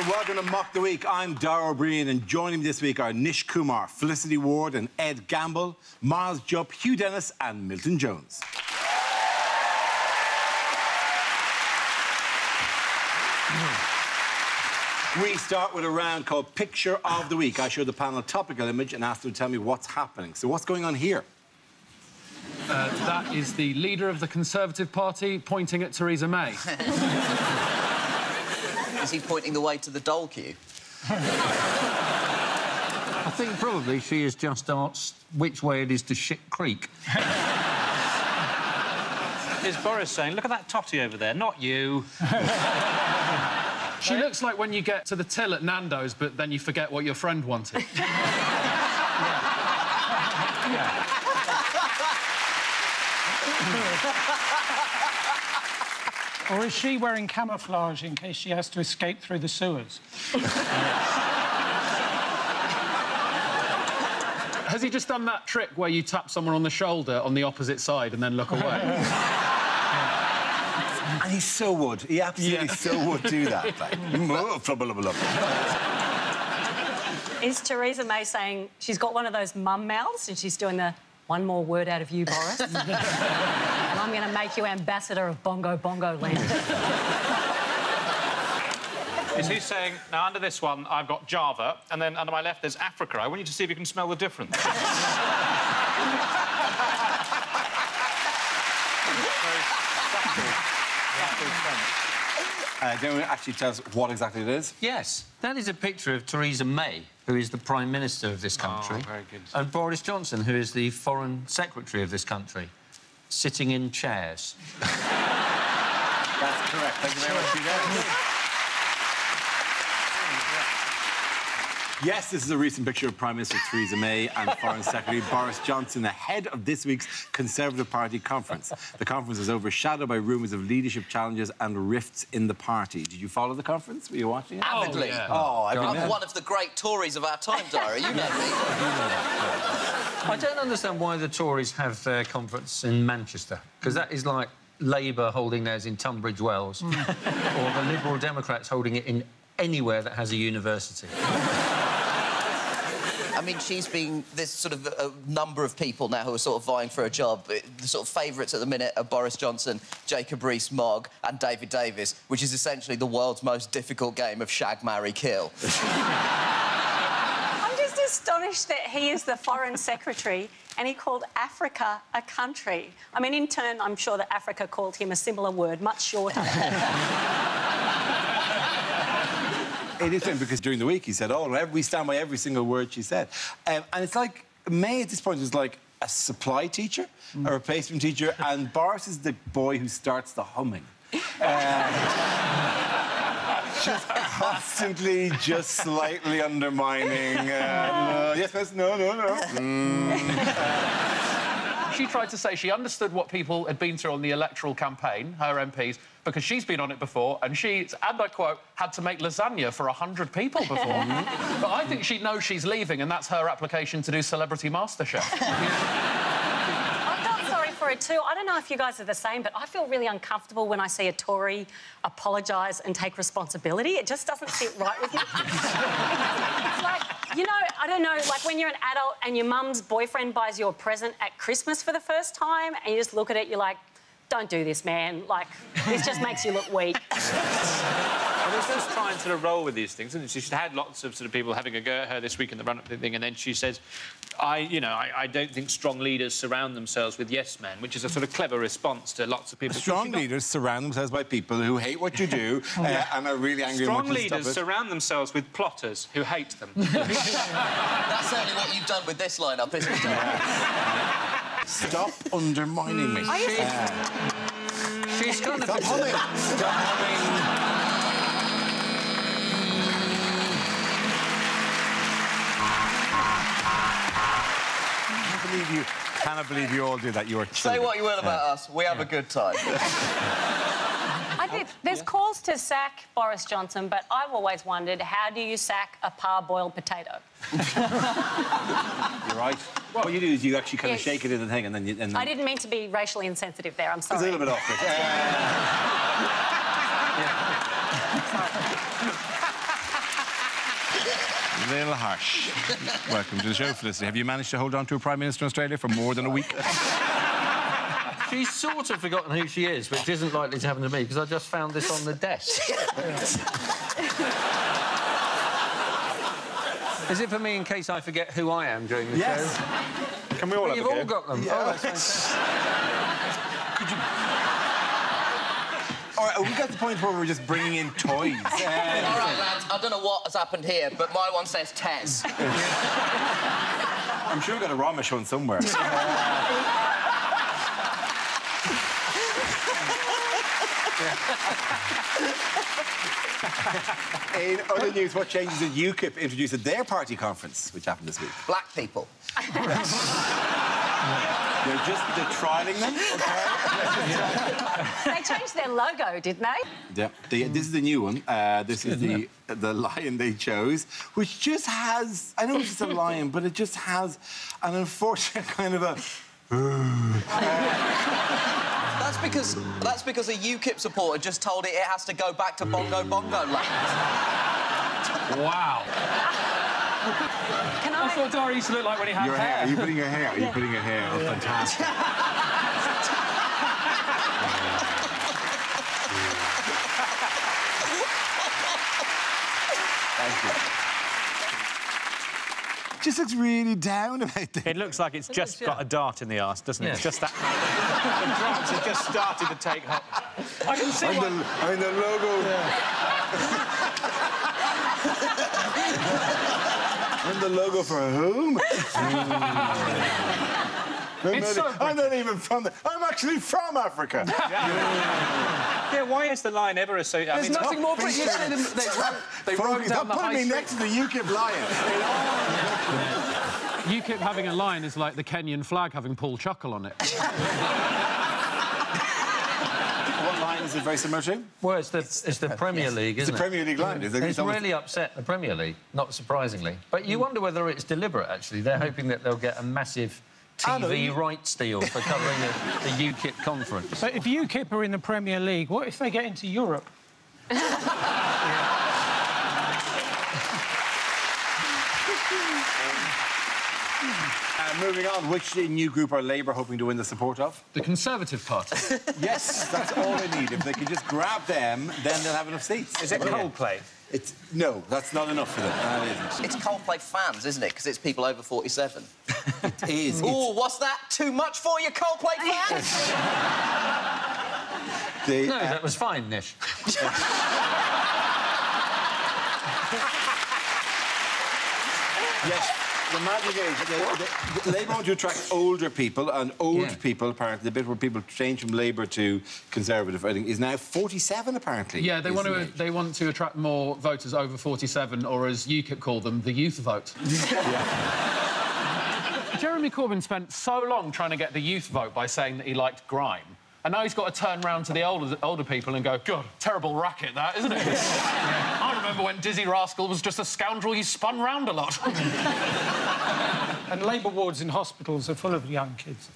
welcome to Mock the Week. I'm Dara O'Brien, and joining me this week are Nish Kumar, Felicity Ward and Ed Gamble, Miles Jupp, Hugh Dennis and Milton Jones. We start with a round called Picture of the Week. I show the panel a topical image and ask them to tell me what's happening. So what's going on here? That is the leader of the Conservative Party pointing at Theresa May. Is he pointing the way to the dole queue? I think probably she has just asked which way it is to Shit Creek. Is Boris saying, look at that totty over there, not you? She looks like when you get to the till at Nando's, but then you forget what your friend wanted. Or is she wearing camouflage in case she has to escape through the sewers? Has he just done that trick where you tap someone on the shoulder on the opposite side and then look away? And he so would. He absolutely so would do that. Is Theresa May saying she's got one of those mum mouths and she's doing the one more word out of you, Boris? And I'm going to make you ambassador of Bongo Bongo Land. Is he saying, now, under this one, I've got Java, and then under my left, there's Africa. I want you to see if you can smell the difference. Do you actually tell us what exactly it is? Yes, that is a picture of Theresa May, who is the Prime Minister of this country. Oh, very good. And Boris Johnson, who is the Foreign Secretary of this country, sitting in chairs. That's correct. Thank you very much, Hugh Dennis. Yes, this is a recent picture of Prime Minister Theresa May and Foreign Secretary Boris Johnson ahead of this week's Conservative Party conference. The conference is overshadowed by rumours of leadership challenges and rifts in the party. Did you follow the conference? Were you watching it? Avidly. I'm one of the great Tories of our time, Dara. You know me. I don't understand why the Tories have their conference in Manchester, because that is like Labour holding theirs in Tunbridge Wells, or the Liberal Democrats holding it in anywhere that has a university. I mean, she's been... There's sort of a number of people now who are sort of vying for a job. The sort of favourites at the minute are Boris Johnson, Jacob Rees-Mogg and David Davis, which is essentially the world's most difficult game of shag, marry, kill. I'm just astonished that he is the Foreign Secretary and he called Africa a country. I mean, in turn, I'm sure that Africa called him a similar word, much shorter. It is because during the week he said, oh, we stand by every single word she said. And it's like, May at this point is like a supply teacher, a replacement teacher, and Boris is the boy who starts the humming. Just constantly, just slightly undermining. Yes, miss, no. She tried to say she understood what people had been through on the electoral campaign, her MPs, because she's been on it before, and she's, and I quote, had to make lasagna for 100 people before. But I think she knows she's leaving, and that's her application to do Celebrity MasterChef. I felt sorry for her too. I don't know if you guys are the same, but I feel really uncomfortable when I see a Tory apologise and take responsibility. It just doesn't sit right with me. It's like, you know, I don't know, like when you're an adult and your mum's boyfriend buys you a present at Christmas for the first time and you just look at it, you're like, don't do this, man. Like, this just makes you look weak. I was just trying to roll with these things, and she's had lots of sort of people having a go at her this week in the run-up to the thing, and then she says, I don't think strong leaders surround themselves with yes men, which is a sort of clever response to lots of people. Strong leaders surround themselves by people who hate what you do and are really angry. Strong leaders surround themselves with plotters who hate them. That's certainly what you've done with this lineup, isn't it? Stop undermining me. She's kind of... Stop humming. Stop humming. I cannot believe you all do that. You are children. Say what you will about us. We have a good time. There's calls to sack Boris Johnson, but I've always wondered, how do you sack a parboiled potato? You're right. What you do is you actually kind of shake it in the thing and then... I didn't mean to be racially insensitive there, I'm sorry. It's a little bit awkward. little harsh. Welcome to the show, Felicity. Have you managed to hold on to a Prime Minister in Australia for more than a week? She's sort of forgotten who she is, which isn't likely to happen to me, because I just found this on the desk. Is it for me in case I forget who I am during the Yes. show? Can we all have You've a all go? got them. Yeah. Oh, that's fantastic. Could you... All right, we got to the point where we're just bringing in toys. All right, lads, I don't know what has happened here, but my one says Tez. I'm sure we've got a Ramesh one somewhere. In other news, what changes did UKIP introduce at their party conference, which happened this week? Black people. They're trialling them. They changed their logo, didn't they? Yeah, this is the new one. This is the lion they chose, which just has... I know it's just a lion, but it just has an unfortunate kind of a... That's because a UKIP supporter just told it has to go back to Bongo Bongo Land. Wow. Can That's what Dara used to look like when he had Your hair. hair. Are you putting your hair? Are you putting your hair? Oh, fantastic. Thank you. Just looks really down about this. It looks like it's just got a dart in the arse, doesn't it? Yeah. It's just that... the drops have just started to take hold. I can see why... I mean, the logo... And the logo for whom? I'm not even from there. I'm actually from Africa. Yeah, why is the lion ever associated? There's nothing more British than they rode down the Put high me street. next to the UKIP lion. UKIP having a lion is like the Kenyan flag having Paul Chuckle on it. What lion is it very similar to? Well, it's the Premier League, It's isn't the Premier League lion. it? It's It's really upset the Premier League, not surprisingly. But you wonder whether it's deliberate, actually. They're hoping that they'll get a massive TV rights deal for covering the UKIP conference. So if UKIP are in the Premier League, what if they get into Europe? Moving on, which new group are Labour hoping to win the support of? The Conservative Party. Yes, that's all they need. If they can just grab them, then they'll have enough seats. Is it Coldplay? No, that's not enough for them. That isn't. It's Coldplay fans, isn't it? Because it's people over 47. It is. Ooh, what's that? Too much for you, Coldplay fans? No, that was fine, Nish. Yes, the magic age. Labour want to attract older people, and old people, apparently, the bit where people change from Labour to Conservative, I think, is now 47, apparently. Yeah, they want to attract more voters over 47, or as UKIP call them, the youth vote. Jeremy Corbyn spent so long trying to get the youth vote by saying that he liked grime. And now he's got to turn round to the older people and go, God, terrible racket, that, isn't it? I remember when Dizzy Rascal was just a scoundrel you spun round a lot. And Labour wards in hospitals are full of young kids.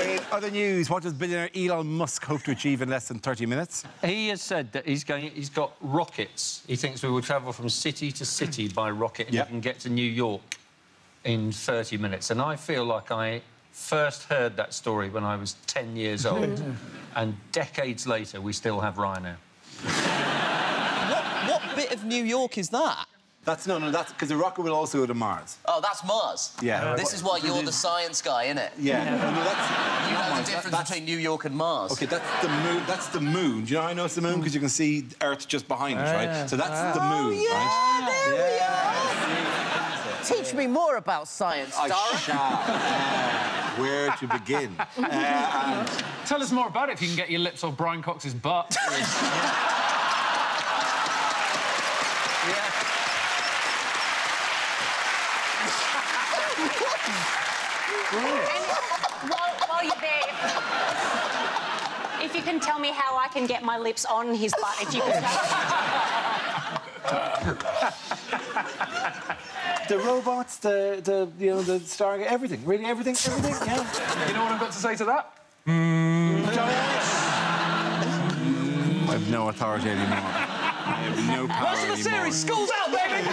In other news, what does billionaire Elon Musk hope to achieve in less than 30 minutes? He has said that he's got rockets. He thinks we will travel from city to city by rocket and he can get to New York in 30 minutes. And I feel like I first heard that story when I was 10 years old. And decades later, we still have Ryanair. What bit of New York is that? That's that's because the rocket will also go to Mars. Oh, that's Mars. Yeah. This is why you're the science guy, innit? Yeah. No, that's, You know the difference between New York and Mars. OK, that's the moon. That's the moon. Do you know how I know it's the moon? Because you can see Earth just behind it, right? So that's the moon, right? There we are. Teach me more about science, I Dara. shall. Where to begin? Tell us more about it if you can get your lips off Brian Cox's butt. While you're there, if you can tell me how I can get my lips on his butt, if you can The robots, the Stargate, everything, really everything, yeah. You know what I've got to say to that? I've no authority anymore. I have no power Watch the anymore. series. School's out, baby.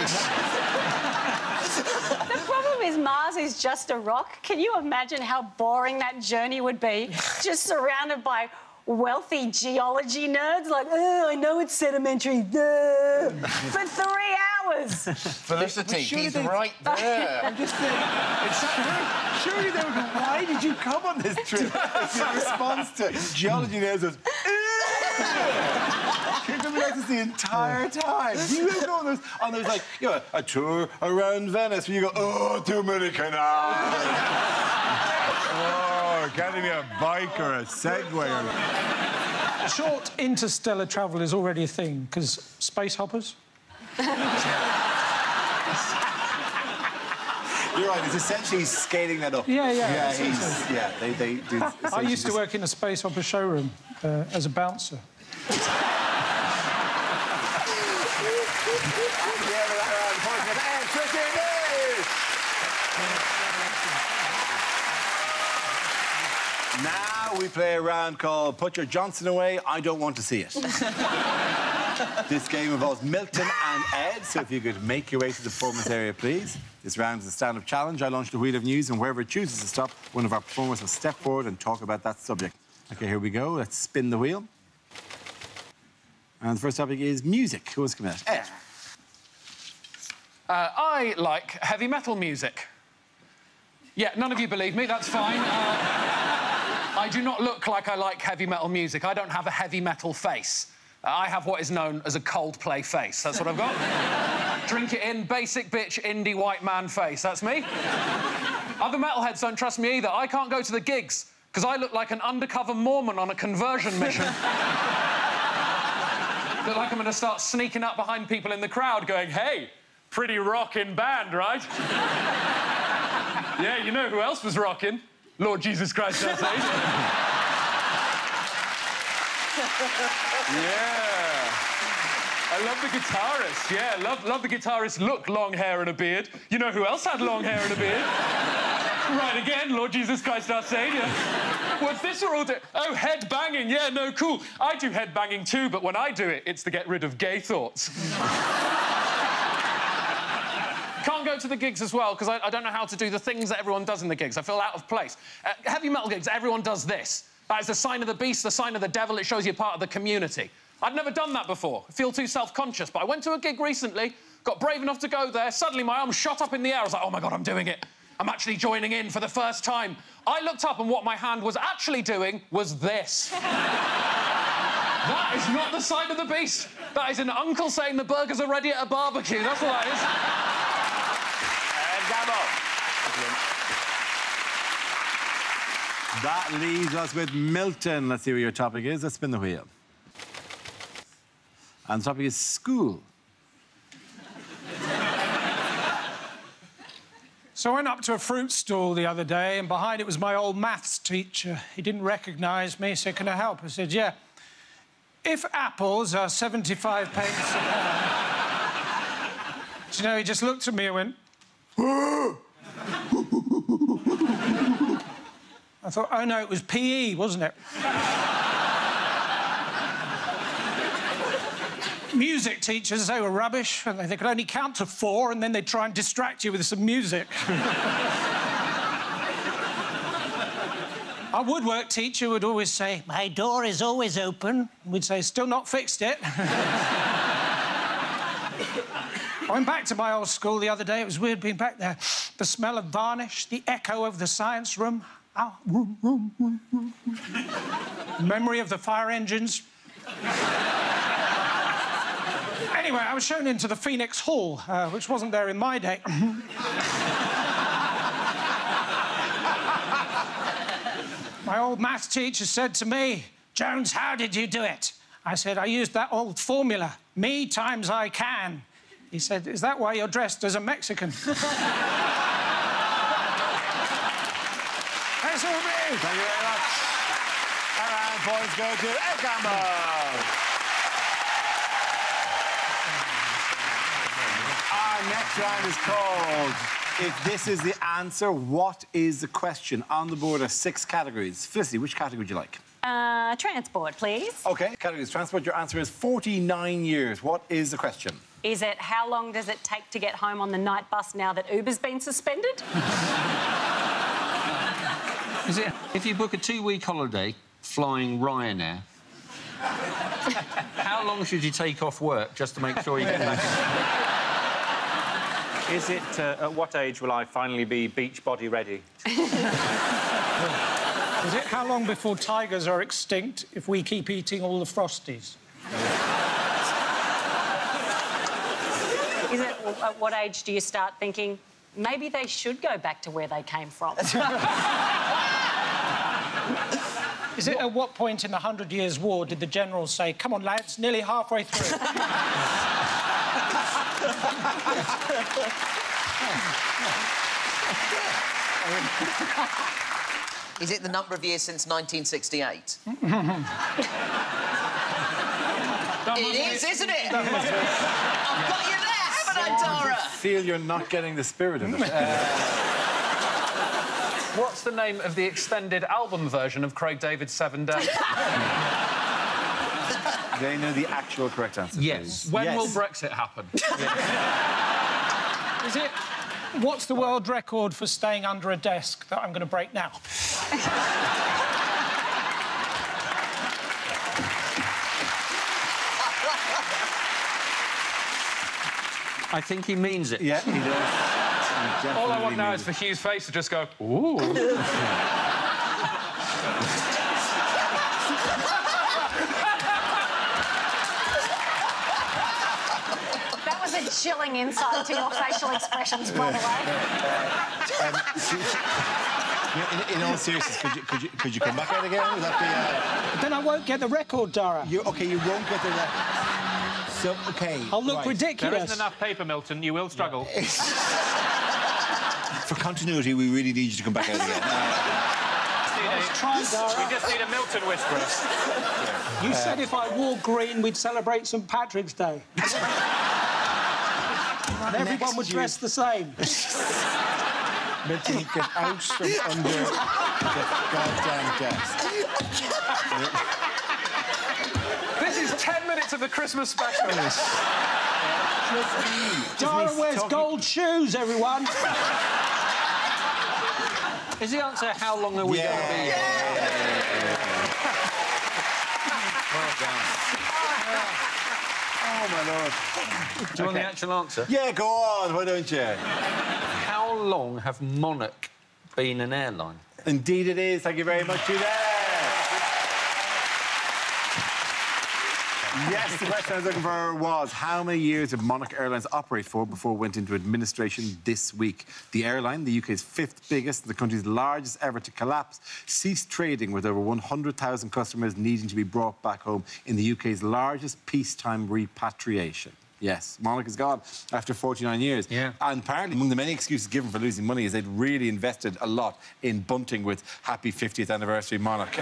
The problem is Mars is just a rock. Can you imagine how boring that journey would be? Just surrounded by wealthy geology nerds like, oh, I know it's sedimentary, for 3 hours. Felicity, he's right there. I'm just saying, surely they would go, why did you come on this trip? It's your response to geology nerds was, you're going to be like this the entire time. You don't go on those, like, you know, a tour around Venice where you go, oh, too many canals. Oh, getting me a bike or a Segway. Short interstellar travel is already a thing, because space hoppers. You're right, it's essentially scaling that up. Yeah. They do. I used to work in a space hopper showroom as a bouncer. Now we play a round called Put Your Johnson Away, I Don't Want to See It. This game involves Milton and Ed, so if you could make your way to the performance area, please. This round is a stand-up challenge. I launch the wheel of news, and wherever it chooses to stop, one of our performers will step forward and talk about that subject. OK, here we go. Let's spin the wheel. And the first topic is music. Who wants to come out? Ed. I like heavy metal music. Yeah, none of you believe me, that's fine. I do not look like I like heavy metal music. I don't have a heavy metal face. I have what is known as a Coldplay face. That's what I've got. Drink it in, basic bitch, indie white man face. That's me. Other metalheads don't trust me either. I can't go to the gigs because I look like an undercover Mormon on a conversion mission. Look like I'm going to start sneaking up behind people in the crowd going, hey, pretty rockin' band, right? Yeah, you know who else was rocking? Lord Jesus Christ, our Saviour. Yeah. I love the guitarist. Yeah, love the guitarist look, long hair and a beard. You know who else had long hair and a beard? Right again, Lord Jesus Christ, our Saviour. What's this we're all doing? Oh, head banging. Yeah, no, cool. I do head banging too, but when I do it, it's to get rid of gay thoughts. Can't go to the gigs as well, because I don't know how to do the things that everyone does in the gigs. I feel out of place. Heavy metal gigs, everyone does this. That is the sign of the beast, the sign of the devil. It shows you're part of the community. I'd never done that before. I feel too self-conscious, but I went to a gig recently, got brave enough to go there. Suddenly, my arm shot up in the air. I was like, oh, my God, I'm doing it. I'm actually joining in for the first time. I looked up, and what my hand was actually doing was this. That is not the sign of the beast. That is an uncle saying the burgers are ready at a barbecue. That's what that is. That leaves us with Milton. Let's see what your topic is. Let's spin the wheel. And the topic is school. So I went up to a fruit stall the other day, and behind it was my old maths teacher. He didn't recognise me, so can I help? I said, yeah. If apples are 75 pence a pound... Do you know, he just looked at me and went... I thought, oh, no, it was PE, wasn't it? Music teachers, they were rubbish, and they could only count to 4, and then they'd try and distract you with some music. Our woodwork teacher would always say, my door is always open. And we'd say, still not fixed it. I went back to my old school the other day. It was weird being back there. The smell of varnish, the echo of the science room. Oh, room. Memory of the fire engines. Anyway, I was shown into the Phoenix Hall, which wasn't there in my day. My old maths teacher said to me, Jones, how did you do it? I said, I used that old formula, me times I can. He said, is that why you're dressed as a Mexican? That's all me. Thank you very much. Our round points go to Ed Campbell. Our next round is called If this is the answer, what is the question? On the board are 6 categories. Felicity, which category would you like? Transport, please. OK, category is transport. Your answer is 49 years. What is the question? Is it how long does it take to get home on the night bus now that Uber's been suspended? Is it if you book a 2-week holiday flying Ryanair, how long should you take off work just to make sure you get back? Is it, at what age will I finally be beach body ready? Is it how long before tigers are extinct if we keep eating all the Frosties? Is it at what age do you start thinking maybe they should go back to where they came from? Is it at what point in the 100 Years' War did the generals say, come on, lads, nearly halfway through? Is it the number of years since 1968? It is, isn't it? I've got you there, haven't I, Dara? I feel you're not getting the spirit of it. What's the name of the extended album version of Craig David's 7 Days? They know the actual correct answer. Yes. Please. When will Brexit happen? Is it... What's the world record for staying under a desk that I'm going to break now? I think he means it. Yeah, he does. All I want now is for Hugh's face to just go, ooh. That was a chilling insight to your facial expressions, by the way. In all seriousness, could you come back out again? Would that be, Then I won't get the record, Dara. OK, you won't get the record. So, OK. I'll look ridiculous. There isn't enough paper, Milton. You will struggle. For continuity, we really need you to come back out again. Try, Dara. We just need a Milton whisperer. You said if I wore green, we'd celebrate St Patrick's Day. And everyone would dress the same. Milton, get out from under the goddamn desk. This is 10 minutes of the Christmas special. Dara wears gold shoes, everyone. Is the answer how long are we going to be? Well done. Oh, my Lord. Do you want the actual answer? Yeah, go on, why don't you? How long have Monarch been an airline? Indeed it is. Thank you very much, you there. Yes, the question I was looking for was how many years did Monarch Airlines operate for before it went into administration this week? The airline, the UK's 5th biggest and the country's largest ever to collapse, ceased trading with over 100,000 customers needing to be brought back home in the UK's largest peacetime repatriation. Yes, Monarch is gone after 49 years. Yeah. And apparently, among the many excuses given for losing money is they'd really invested a lot in bunting with Happy 50th Anniversary Monarch.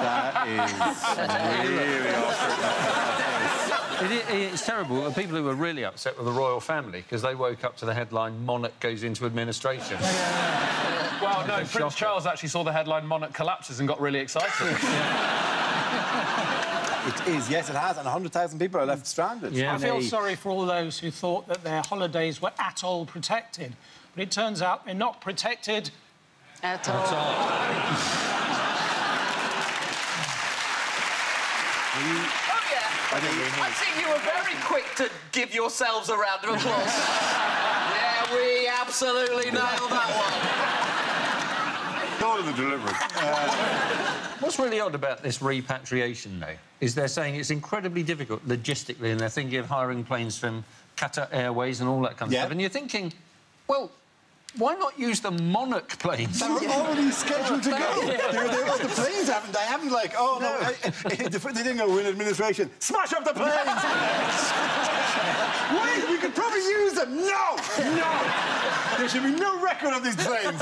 That is really awkward. It's terrible. The people who were really upset were the royal family because they woke up to the headline Monarch goes into administration. Well, no, Prince Charles actually saw the headline Monarch collapses and got really excited. It is, yes, it has, and 100,000 people are left stranded. Yeah. I feel sorry for all those who thought that their holidays were at all protected. But it turns out they're not protected At all. Oh, yeah. I think you were very quick to give yourselves a round of applause. Yeah, we absolutely nailed that one. All of the delivery. What's really odd about this repatriation, though, is they're saying it's incredibly difficult logistically, and they're thinking of hiring planes from Qatar Airways and all that kind of stuff. And you're thinking, well, why not use the Monarch planes? They were already scheduled to go. The planes haven't. They haven't, like, oh, no. They didn't go in administration. Smash up the planes! Wait, we could probably use them. No! No! There should be no record of these planes.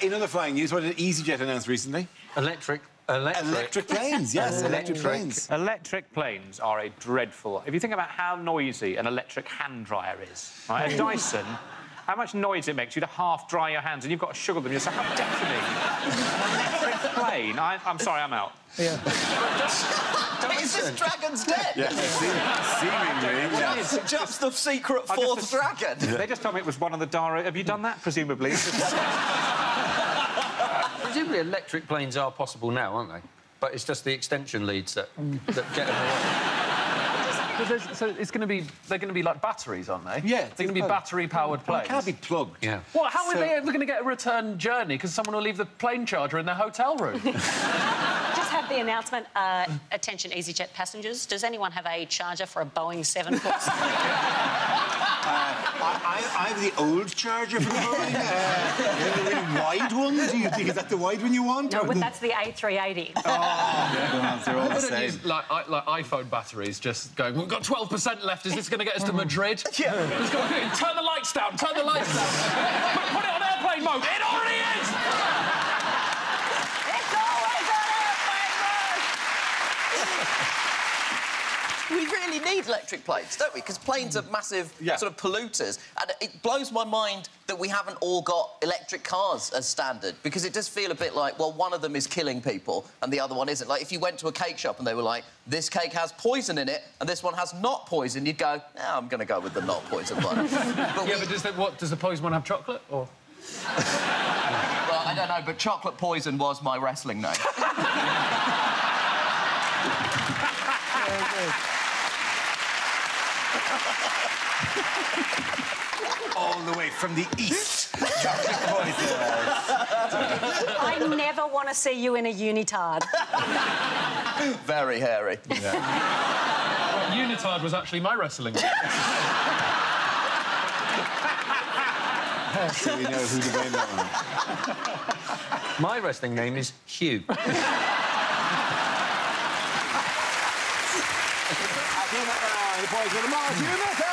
In other flying news, what did EasyJet announce recently? Electric Electric planes, yes, electric planes. Electric planes are a dreadful... If you think about how noisy an electric hand dryer is, right? A Dyson, how much noise it makes you to half-dry your hands and you've got to sugar them. You're like, how deafening. An electric plane? I'm sorry, I'm out. Yeah. Is this Dragon's Den? Yeah, seemingly. Yeah. Just the secret fourth dragon. They just told me it was one of the Dara... Have you done that, presumably? Presumably electric planes are possible now, aren't they? But it's just the extension leads that get them away. So it's going to be... They're going to be like batteries, aren't they? Yeah. They're going to be battery-powered planes. It can't be plugged. Yeah. Well, how are they ever going to get a return journey? Because someone will leave the plane charger in their hotel room. Just have the announcement, attention EasyJet passengers, does anyone have a charger for a Boeing 747? I have the old charger from Boeing. The really wide one. Do you think is that the wide one you want? No, but that's the A380. Oh, they're all the They don't same. use, like iPhone batteries, just going, we've got 12% left, is this going to get us to Madrid? Yeah. Let's go, turn the lights down, turn the lights down. Put it on airplane mode. It already is! It's always on airplane mode! We really need electric planes, don't we? Because planes are massive sort of polluters. And it blows my mind that we haven't all got electric cars as standard, because it does feel a bit like, well, one of them is killing people and the other one isn't. Like, if you went to a cake shop and they were like, this cake has poison in it and this one has not poison, you'd go, no, I'm going to go with the not poison one. But does the poison one have chocolate, or...? Well, I don't know, but Chocolate Poison was my wrestling name. All the way from the east. Chocolate poison. I never want to see you in a unitard. Very hairy. Well, unitard was actually my wrestling name. So we know who to blame that one. My wrestling name is Hugh. The boys with the Mars United!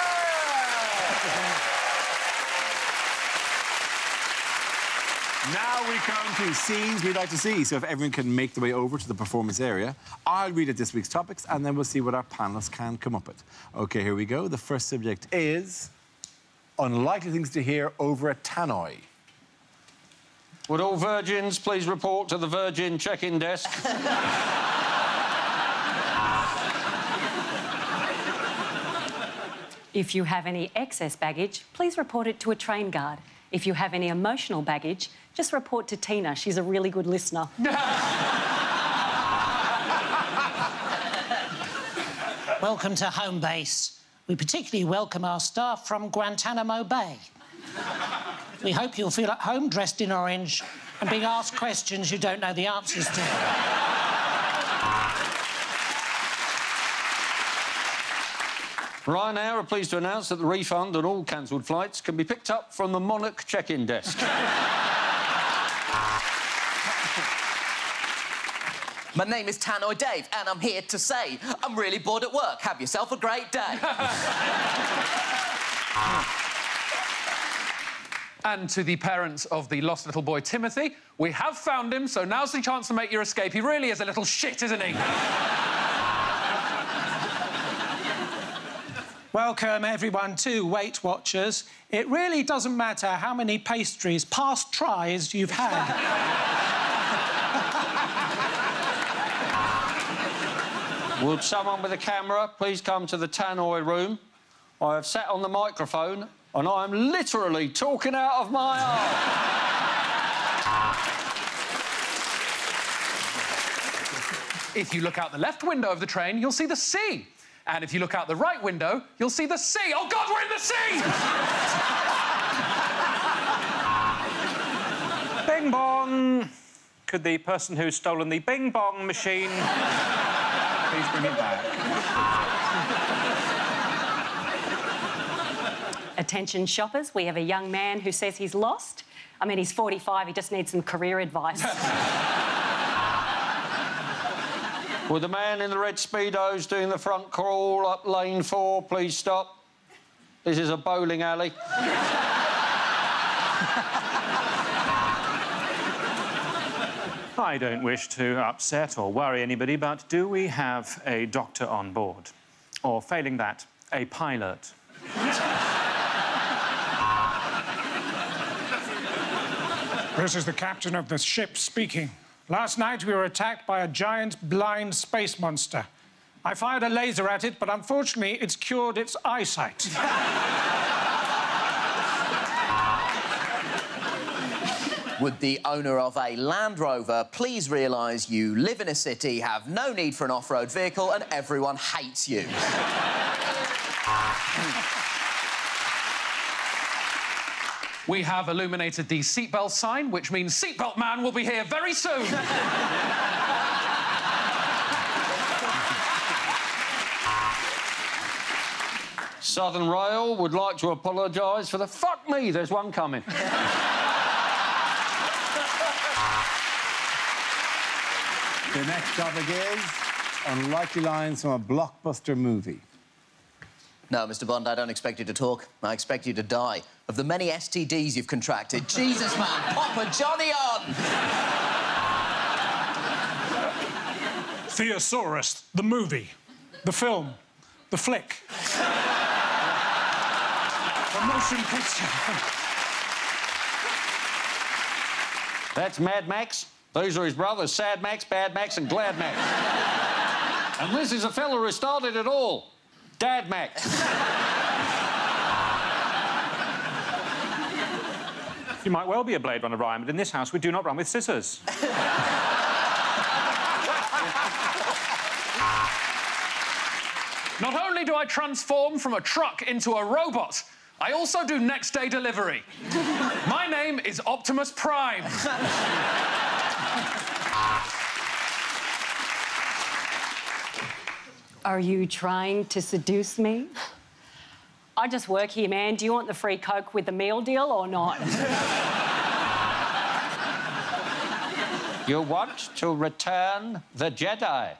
Now we come to scenes we'd like to see. So if everyone can make their way over to the performance area, I'll read out this week's topics and then we'll see what our panellists can come up with. OK, here we go. The first subject is unlikely things to hear over at Tannoy. Would all virgins please report to the Virgin check-in desk? If you have any excess baggage, please report it to a train guard. If you have any emotional baggage, just report to Tina. She's a really good listener. Welcome to home base. We particularly welcome our staff from Guantanamo Bay. We hope you'll feel at home dressed in orange and being asked questions you don't know the answers to. Ryanair are pleased to announce that the refund on all cancelled flights can be picked up from the Monarch check-in desk. My name is Tannoy Dave, and I'm here to say I'm really bored at work. Have yourself a great day. And to the parents of the lost little boy Timothy, we have found him, so now's the chance to make your escape. He really is a little shit, isn't he? Welcome, everyone, to Weight Watchers. It really doesn't matter how many pastries past tries you've had. Would someone with a camera please come to the Tannoy room? I have sat on the microphone and I am literally talking out of my arse. If you look out the left window of the train, you'll see the sea. And if you look out the right window, you'll see the sea. Oh, God, we're in the sea! Bing bong. Could the person who's stolen the bing bong machine please bring it back? Attention shoppers, we have a young man who says he's lost. I mean, he's 45, he just needs some career advice. Would the man in the red Speedos doing the front crawl up lane 4 please stop? This is a bowling alley. I don't wish to upset or worry anybody, but do we have a doctor on board? Or, failing that, a pilot? This is the captain of the ship speaking. Last night we were attacked by a giant blind space monster. I fired a laser at it, but unfortunately it's cured its eyesight. Would the owner of a Land Rover please realise you live in a city, have no need for an off-road vehicle, and everyone hates you? We have illuminated the seatbelt sign, which means Seatbelt Man will be here very soon. Southern Rail would like to apologise for the... Fuck me, there's one coming. The next topic is unlikely lines from a blockbuster movie. No, Mr. Bond, I don't expect you to talk. I expect you to die. Of the many STDs you've contracted, Jesus, man, pop a Johnny on! Theosaurus, the movie, the film, the flick, the motion picture. That's Mad Max. Those are his brothers, Sad Max, Bad Max and Glad Max. And this is a fella who started it all, Dad Max. You might well be a Blade Runner, Ryan, but in this house we do not run with scissors. Not only do I transform from a truck into a robot, I also do next-day delivery. My name is Optimus Prime. Are you trying to seduce me? I just work here, man. Do you want the free Coke with the meal deal or not? You want to return the Jedi?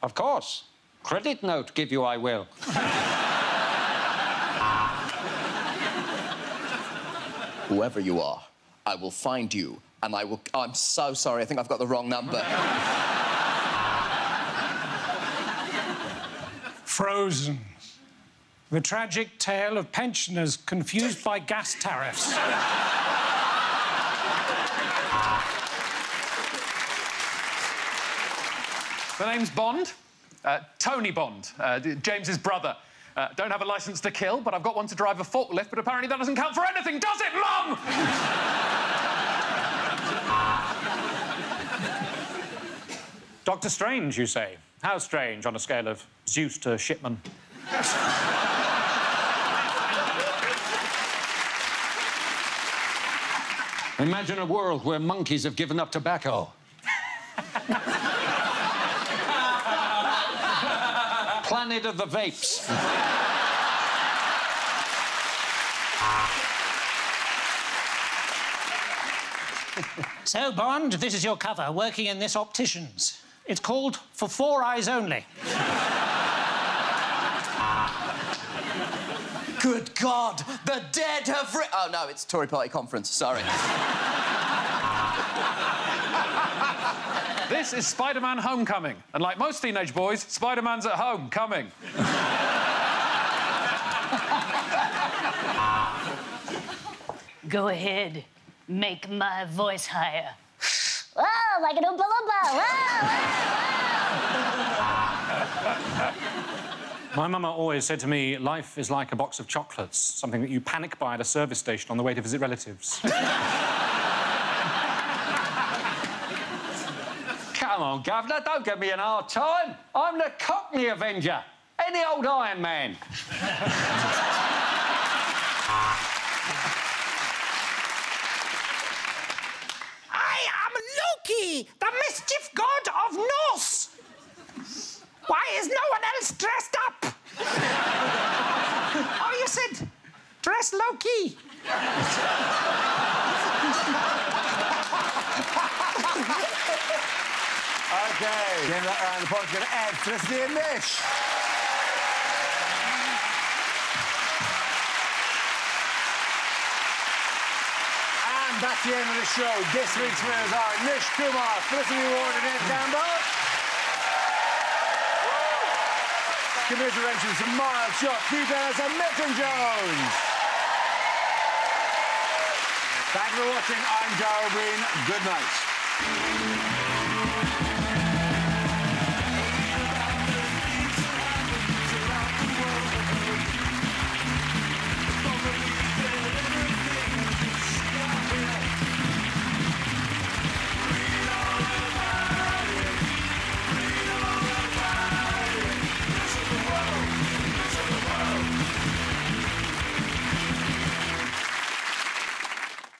Of course. Credit note give you I will. Whoever you are, I will find you, and I will... Oh, I'm so sorry, I think I've got the wrong number. Frozen. The tragic tale of pensioners confused by gas tariffs. The name's Bond. Tony Bond, James's brother. Don't have a licence to kill, but I've got one to drive a forklift, but apparently that doesn't count for anything, does it, Mum? Doctor Strange, you say? How strange on a scale of Zeus to Shipman? Imagine a world where monkeys have given up tobacco. Planet of the Vapes. So, Bond, this is your cover, working in this optician's. It's called For Four Eyes Only. Good God, the dead have... Oh, no, it's Tory Party conference, sorry. This is Spider-Man Homecoming. And like most teenage boys, Spider-Man's at home, coming. Go ahead. Make my voice higher. Whoa, like an Oompa Loompa. Whoa, My mama always said to me, life is like a box of chocolates, something that you panic buy at a service station on the way to visit relatives. Come on, Governor, don't give me an hard time. I'm the Cockney Avenger. Any old Iron Man. I am Loki, the mischief god of Norse. Why is no one else dressed up? Oh, you said dress Loki. Okay. Game that round. The point's going to Ed, Felicity and Nish. And And that's the end of the show. This week's winners are Nish Kumar, Felicity Ward and Ed Campbell. Commiserations to Miles Shutt, Keith Ellis and Milton Jones. Thanks for watching. I'm Darrell Breen. Good night.